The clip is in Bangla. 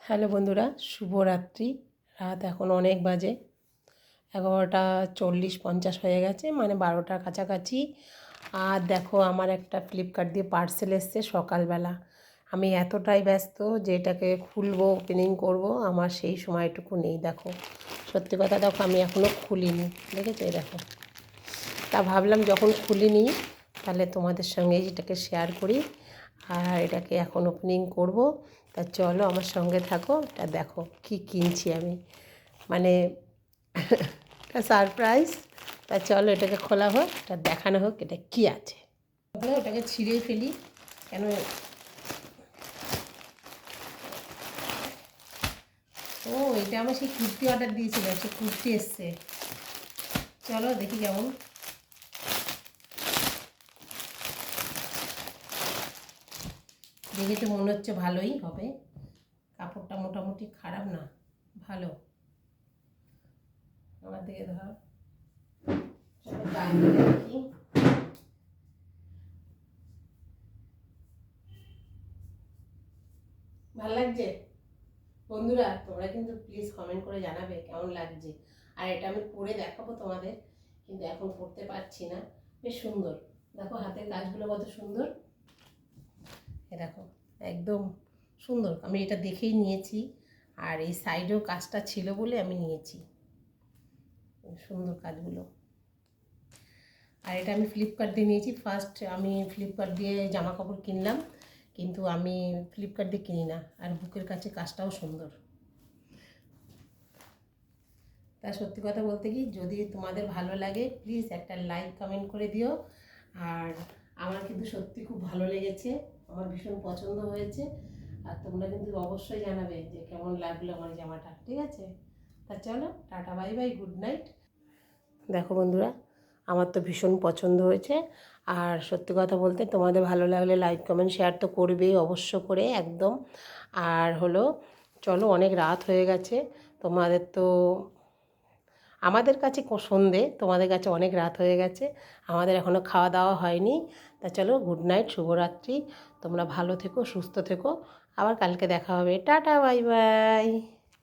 হ্যালো বন্ধুরা, শুভরাত্রি। রাত এখন অনেক বাজে, 11:40-50 হয়ে গেছে, মানে 12টার কাছাকাছি। আর দেখো, আমার একটা ফ্লিপকার্ট দিয়ে পার্সেল এসছে সকালবেলা। আমি এতটাই ব্যস্ত যে এটাকে খুলবো, ওপেনিং করব, আমার সেই সময়টুকু নেই। দেখো, সত্যি কথা, দেখো আমি এখনও খুলিনি, দেখেছো? দেখো, তা ভাবলাম যখন খুলিনি তাহলে তোমাদের সঙ্গে এটাকে শেয়ার করি। আর এটাকে এখন ওপেনিং করব। তা চলো আমার সঙ্গে থাকো। তা দেখো কি কিনছি আমি, মানে একটা সারপ্রাইজ। তা চলো এটাকে খোলা হোক, এটা দেখানো হোক এটা কি আছে। ওটাকে ছিঁড়েই ফেলি, কেন? ও, এটা আমার সেই কুর্তি অর্ডার দিয়েছিল, সে কুর্তি এসছে। চলো দেখি কেমন। দেখে তো মনে হচ্ছে ভালোই হবে, কাপড়টা মোটামুটি খারাপ না, ভালো। আমার দিকে ধর, দেখি। ভালো লাগছে বন্ধুরা? তোমরা কিন্তু প্লিজ কমেন্ট করে জানাবে কেমন লাগছে। আর এটা আমি পরে দেখাবো তোমাদের, কিন্তু এখন পরতে পারছি না। বেশ সুন্দর, দেখো হাতের কাজগুলো কত সুন্দর। এ দেখো, একদম সুন্দর। আমি এটা দেখেই নিয়েছি, আর এই সাইডেও কাজটা ছিল বলে আমি নিয়েছি। সুন্দর কাজগুলো। আর এটা আমি ফ্লিপকার্ট দিয়ে নিয়েছি। ফার্স্ট আমি ফ্লিপকার্ট দিয়ে জামা কাপড় কিনলাম, কিন্তু আমি ফ্লিপকার্ট দিয়ে কিনি না। আর বুকের কাছে কাজটাও সুন্দর। তা সত্যি কথা বলতে কি, যদি তোমাদের ভালো লাগে প্লিজ একটা লাইক কমেন্ট করে দিও। আর আমার কিন্তু সত্যি খুব ভালো লেগেছে, আমার ভীষণ পছন্দ হয়েছে। আর তোমরা কিন্তু অবশ্যই জানাবে যে কেমন লাগলো আমার জামাটা, ঠিক আছে? তা চলো, tata, bye bye, good night. দেখো বন্ধুরা, আমার তো ভীষণ পছন্দ হয়েছে। আর সত্যি কথা বলতে, তোমাদের ভালো লাগলে লাইক কমেন্ট শেয়ার তো করবেই, অবশ্য করে, একদম। আর হলো, চলো, অনেক রাত হয়ে গেছে। তোমাদের তো, আমাদের কাছে সন্ধে, তোমাদের কাছে অনেক রাত হয়ে গেছে। আমাদের এখনও খাওয়া দাওয়া হয়নি। তা চলো, গুড নাইট, শুভরাত্রি। তোমরা ভালো থেকো, সুস্থ থেকো। আবার কালকে দেখা হবে। Tata, bye bye.